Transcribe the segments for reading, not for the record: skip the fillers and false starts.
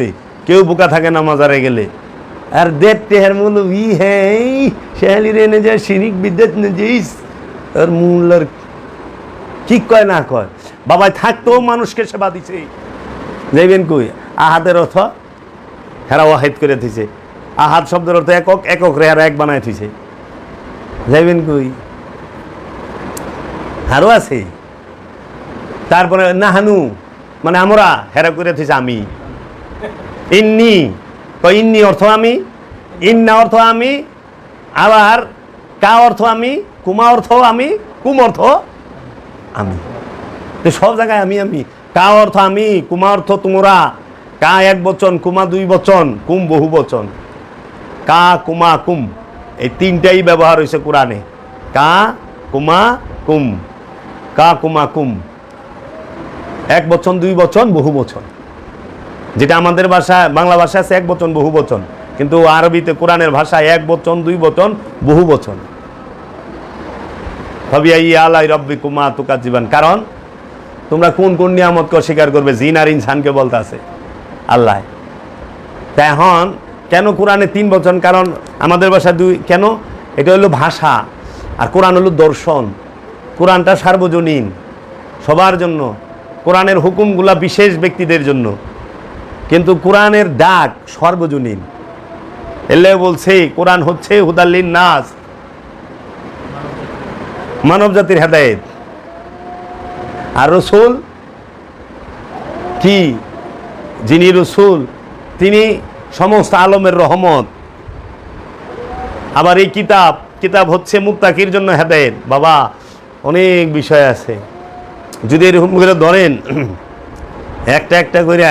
মতে, কেউ বোকা থাকে না মাজারে গেলে। আর দেখতে হের মৌলভি হ্যাঁ শেহালি রে যে শিরিক বিদ্যাত নেজিস আর মূলার কি কয় না কয়। বাবাই থাকতেও মানুষকে সেবা দিছে। যাইবেন কই? আহাদের অর্থ হেরা ওয়াহিদ করে দিছে। আহাদ শব্দের অর্থ একক, একক রে হেরা এক বানায় দিছে। যাইবেন কই? আরও আছে। তারপরে নাহানু মানে আমরা, হেরা করে দিছে আমি। ইন্নি ইন্নি অর্থ আমি, ইন্না অর্থ আমি, আবার কা অর্থ আমি, কুমা অর্থ আমি, কুম অর্থ আমি। তো সব জায়গায় আমি আমি। কা অর্থ আমি, কুমা অর্থ তোমরা। কা এক বচন, কুমা দুই বচন, কুম বহু বচন। কা কুমা কুম এই তিনটাই ব্যবহার হয়েছে কোরআনে। কা কুমা কুম, কা কুমা কুম, এক বচন, দুই বচন, বহু বচন। যেটা আমাদের ভাষায় বাংলা ভাষায় আছে এক বচন বহু বচন, কিন্তু আরবিতে কোরআনের ভাষায় এক বচন, দুই বচন, বহু বচন। ফাবিআই আলাই রাব্বিকুমা তুকাজ্জিবান। কারণ তোমরা কোন কোন নিয়ামতকে অস্বীকার করবে? জিন আর ইনসানকে বলতে আছে আল্লাহ। তা এখন কেন কোরআনে তিন বচন? কারণ আমাদের ভাষায় দুই। কেন? এটা হলো ভাষা, আর কোরআন হলো দর্শন। কোরআনটা সার্বজনীন, সবার জন্য। কোরআনের হুকুমগুলা বিশেষ ব্যক্তিদের জন্য, কিন্তু কোরআনের ডাক সর্বজনীন। এলে বলছে কোরআন হচ্ছে হুদাল্লিন নাস, মানব জাতির হেদায়েত। আর রসুল কি? যিনি রসুল তিনি সমস্ত আলমের রহমত। আবার এই কিতাব হচ্ছে মুত্তাকির জন্য হেদায়েত। বাবা অনেক বিষয় আছে, যদি এরকম করে ধরেন একটা একটা করে।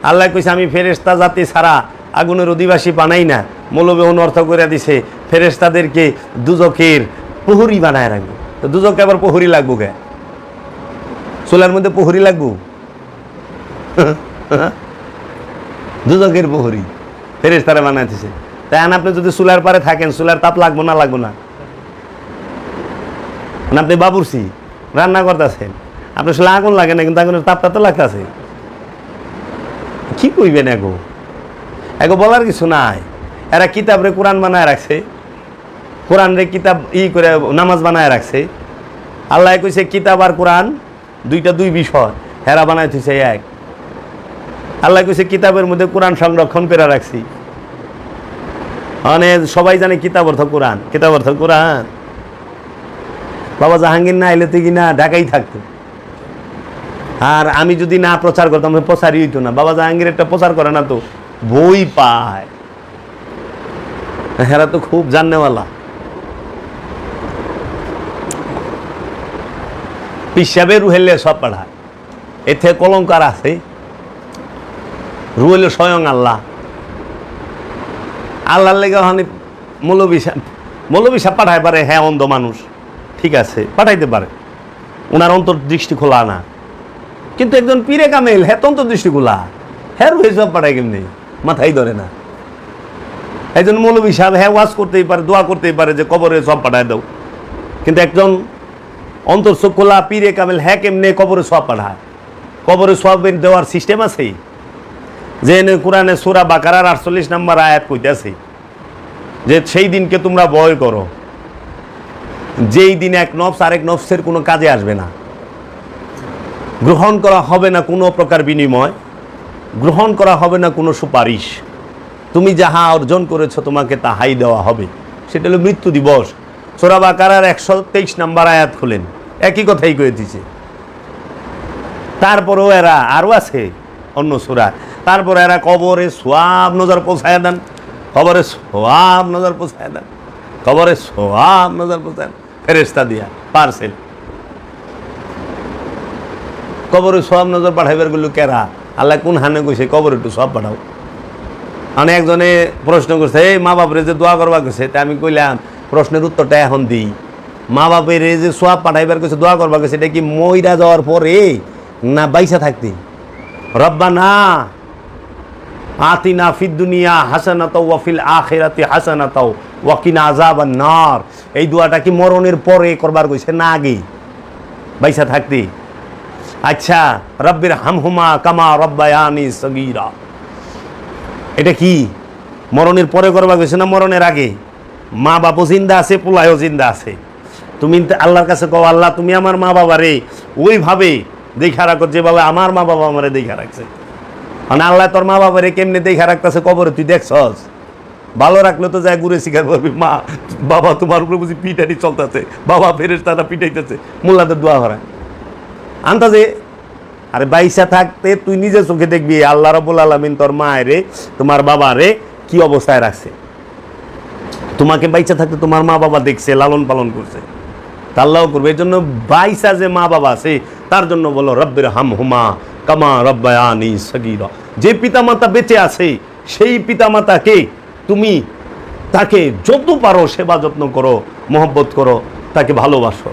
আল্লাহ কইছে আমি ফেরেশতা জাতি ছাড়া আগুনের অধিবাসী বানাই না। মৌলবী অনর্থ করে দিছে ফেরেশতাদেরকে দুজকের প্রহরী বানায় রাখবো। তো দুজকে আবার প্রহরী লাগবো কে? চুলার মধ্যে প্রহরী লাগবো? দুজকের প্রহরী ফেরেশতারা বানাইতেছে। তাই আপনি যদি চুলার পারে থাকেন, চুলার তাপ লাগবো না? লাগবো না? আপনি বাবুর্চি রান্না করতেছেন, আপনার আসলে আগুন লাগে না, কিন্তু আগুনের তাপটা তো লাগতেছে। কি কইবেন? এগো বলার কিছু নাই। এরা কিতাব রে কোরআন বানায় রাখছে, কোরআন রে কিতাব করে নামাজ বানায় রাখছে। আল্লাহ কইছে কিতাব আর কোরআন দুইটা দুই বিষয়, হেরা বানায় থইছে এক। আল্লাহ কইছে কিতাবের মধ্যে কোরআন সংরক্ষণ করে রাখছি। মানে সবাই জানে কিতাব অর্থ কোরআন, কিতাব অর্থ কোরআন। বাবা জাহাঙ্গীর না এলে তো কিনা ঢাকাই থাকতো। আর আমি যদি না প্রচার করতাম প্রচারই হইতো না। বাবা জাহাঙ্গীর একটা প্রচার করে না তো, বই পায়। হেরা তো খুব জাননেওয়ালা। পিসাবে রুহেলে সব পড়ায়। এতে কলঙ্কার আছে। রুহেলে স্বয়ং আল্লাহ। আল্লাহর লেগে মৌলবী সাহেব পাঠায় পারে। হ্যাঁ, অন্ধ মানুষ, ঠিক আছে, পাঠাইতে পারে। ওনার অন্তর্দৃষ্টি খোলা না। কিন্তু একজন পীরে কামেল, হ্যাঁ তো অন্তর্দৃষ্টি খোলা। হ্যাঁ রুহে সব পাঠায় কেমনি? মাথায় ধরে না। একজন মৌলবী সাহেব হ্যাঁ ওয়াজ করতেই পারে, দোয়া করতেই পারে যে কবরে সব পাঠায় দাও। কিন্তু একজন অন্তর্চোখ খোলা পীরে কামেল হ্যাঁ কেমনে কবরে সব পাঠায়? কবরে সব দেওয়ার সিস্টেম আছে। যে কোরআনে সূরা বাকারার 48 নম্বর আয়াত কইতেছে যে সেই দিনকে তোমরা ভয় করো, যেই দিন এক নফস আরেক নফসের কোনো কাজে আসবে না, গ্রহণ করা হবে না কোনো প্রকার বিনিময়, গ্রহণ করা হবে না কোনো সুপারিশ। তুমি যাহা অর্জন করেছো তোমাকে তাহাই দেওয়া হবে। সেটা হলো মৃত্যু দিবস। সূরা বাকারার 123 নম্বর আয়াত খুলেন, একই কথাই কয়ে দিছে। তারপরেও এরা আরও আছে অন্য সূরা। তারপরে এরা কবরে সোয়াব নজর পৌঁছায় দেন, কবরে সোয়াব নজর পৌঁছায় দেন, কবরে সোয়াব নজর পৌঁছায় ফেরেশতা দিয়া পার্সেল। কবরে সোয়াব নজর পাঠাইবার গুলো কেরা? আল্লাহ কোন হানে কইছে কবরে একটু সব পাঠাও? মানে একজনে প্রশ্ন করছে, এই মা বাপরে যে দোয়া করবা কইছে। তা আমি কইলাম প্রশ্নের উত্তরটা এখন দিই। মা বাপের যে সোয়াব পাঠাইবার কইছে, দোয়া করবা কইছে, এটা কি মইরা যাওয়ার পরে না বাইসা থাকতে? রব্বানা আতিনা ফিদ দুনিয়া হাসানাতাও ওয়া ফিল আখিরাতি হাসানাতাও ওয়া কিনা আযাবান নার। এই দোয়াটা কি মরণের পরে করবার কইছে না আগে বাইসা থাকতে? আচ্ছা, রব্বির হামহুমা কামা রব্বায়ানি সগীরা। এটা কি মরণের পরে করবা গেছে না মরণের আগে? মা বাপও জিন্দা আছে, পোলায়ও জিন্দা আছে। তুমি আল্লাহর কাছে কও, আল্লাহ তুমি আমার মা বাবারে ওইভাবে দেখা রাখো যেভাবে আমার মা বাবা আমারে দেখা রাখছে। মানে আল্লাহ তোর মা বাবারে কেমনে দেখা রাখতেছে কবরে তুই দেখছস? ভালো রাখলে তো যায় ঘুরে শিকার করবি, মা বাবা তোমার উপরে বুঝি পিটানি চলতেছে, বাবা ফেরেশতারা পিটাইতেছে, মোল্লাদের দোয়া করায় আন্তাজে। আরে বাইসা থাকতে তুই নিজের চোখে দেখবি আল্লাহ রাব্বুল আলামিন তোর মায়েরে তোমার বাবারে কি অবস্থায় রাখছে। তোমাকে বাইসা থাকতে তোমার মা বাবা দেখছে, লালন পালন করছে, তা আল্লাহও করবে। এর জন্য বাইসা যে মা বাবা আছে তার জন্য বলো রব্বির হামহুমা কামা রব্বায়ানি সগীরা। যে পিতামাতা বেঁচে আছে সেই পিতামাতাকে তুমি তাকে যত পারো সেবা যত্ন করো, মহব্বত করো, তাকে ভালোবাসো।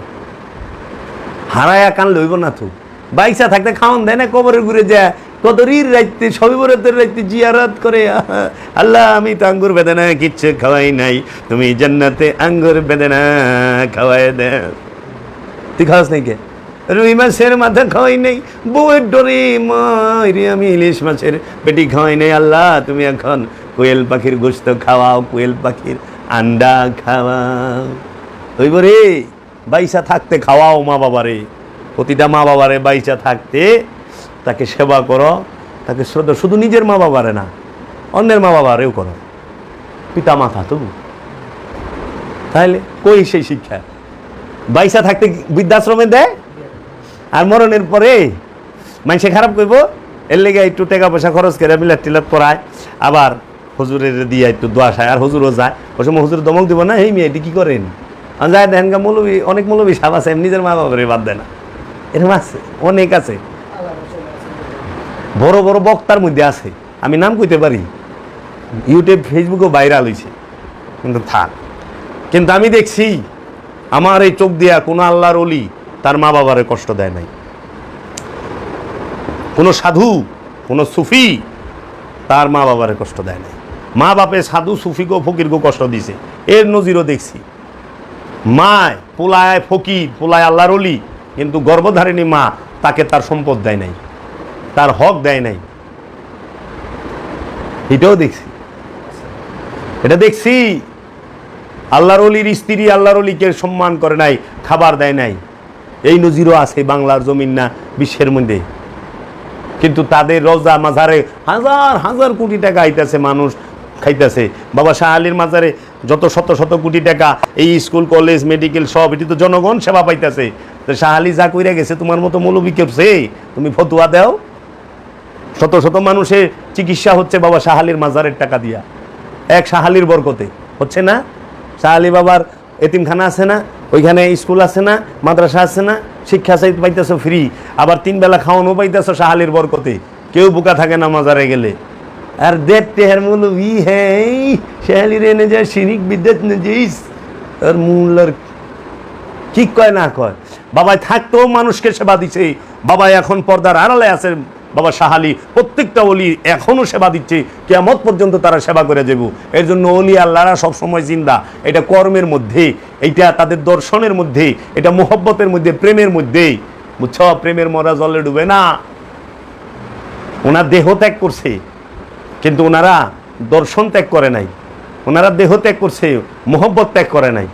হারায়া কান লইব না তো। বাইসা থাকতে খাওয়ান দেয় না, কবরে ঘুরে যায় কদরির রাইতে সবে বরাতের রাইতে জিয়ারত করে, আল্লাহ আমি তো আঙ্গুর বেদানা কিচ্ছু খাওয়াই নাই, তুমি জান্নাতে আঙ্গুর বেদানা খাওয়াই দে। তুই খাওয়াস নাই কে? রুই মাছের মাথা খাওয়াই নাই, বউয়ের ডরে মাইরে আমি ইলিশ মাছের পেটি খাওয়াই নাই, আল্লাহ তুমি এখন কোয়েল পাখির গোশত খাওয়াও, কোয়েল পাখির আন্ডা খাওয়াও। ওই বরে বাইসা থাকতে খাওয়াও মা বাবারে, প্রতিটা মা বাবারে বাইসা থাকতে তাকে সেবা করো, তাকে শ্রদ্ধা, শুধু নিজের মা বাবারে না অন্যের মা বাবারেও করো, পিতা মাতা তো। তাহলে কই সেই শিক্ষা? বাইসা থাকতে বৃদ্ধাশ্রমে দেয়, আর মরণের পরে মানুষে খারাপ করব, এর লেগে একটু টাকা পয়সা খরচ করে মিলাদ টিলাদ করায়, আবার হুজুরের দিয়ে একটু দোয়া খায়, আর হুজুরও যায়। ওই সময় হুজুর দমক দিব না, এই মেয়ে এটি কী করেন? যায় দেখেন গা মৌলবী, অনেক মৌলবী সাপ আছে নিজের মা বাবারে বাদ দেয় না, এরকম আছে, অনেক আছে। বড় বড় বক্তার মধ্যে আছে, আমি নাম কইতে পারি, ইউটিউব ফেসবুকেও ভাইরাল হয়েছে, কিন্তু থাক। কিন্তু আমি দেখছি আমার এই চোখ দিয়া কোনো আল্লাহর ওলি তার মা বাবারে কষ্ট দেয় নাই, কোনো সাধু কোনো সুফি তার মা বাবারে কষ্ট দেয় নাই। মা বাপে সাধু সুফিকেও ফকিরকেও কষ্ট দিছে, এর নজিরও দেখছি। মায় পোলায় ফকির, পোলায় আল্লাহর ওলি, কিন্তু গর্ভধারিণী মা তাকে তার সম্পদ দেয় নাই, তার হক দেয় নাই। এটাও দেখছি, এটা দেখছি। আল্লাহর ওলির স্ত্রী আল্লাহর ওলিকে সম্মান করে নাই, খাবার দেয় নাই, এই নজিরও আছে বাংলার জমিন না বিশ্বের মধ্যে। কিন্তু তাদের রোজা মাজারে হাজার হাজার কোটি টাকা আইতেছে, মানুষ খাইতেছে। বাবা শাহ আলীর মাজারে যত শত শত কোটি টাকা, এই স্কুল কলেজ মেডিকেল সব, এটি তো জনগণ সেবা পাইতেছে। তো শাহ আলী যা কইরা গেছে তোমার মতো মৌলবী করছে, তুমি ফতুয়া দাও। শত শত মানুষের চিকিৎসা হচ্ছে বাবা শাহ আলীর মাজারের টাকা দিয়া, এক শাহ আলীর বরকতে হচ্ছে না? শাহ আলী বাবার এতিমখানা আছে না, ওইখানে স্কুল আছে না, মাদ্রাসা আছে না, শিক্ষা চাইতে পাইতেছো ফ্রি, আবার 3 বেলা খাওয়ানো পাইতেছো শাহ আলীর বরকতে, কেউ বোকা থাকে না মাজারে গেলে। আর দেখতে হের মৌলবী হ্যাঁ শাহ আলীর এনে যায় শিরিক বিদ্যাত নজিস, আর মুল্লার কি কয় না কয়। বাবাই থাকতেও মানুষকে সেবা দিচ্ছে, বাবাই এখন পর্দার আড়ালে আছে। বাবা শাহ আলী প্রত্যেকটা ওলি এখনও সেবা দিচ্ছে, কিয়ামত পর্যন্ত তারা সেবা করে যাব। এর জন্য ওলি আল্লাহরা সবসময় জিন্দা, এটা কর্মের মধ্যে, এইটা তাদের দর্শনের মধ্যে, এটা মোহব্বতের মধ্যে, প্রেমের মধ্যে, বুঝছ? প্রেমের মরা জলে ডুবে না। ওনার দেহ ত্যাগ করছে কিন্তু ওনারা দর্শন ত্যাগ করে নাই, ওনারা দেহ ত্যাগ করছে, মোহব্বত ত্যাগ করে নাই।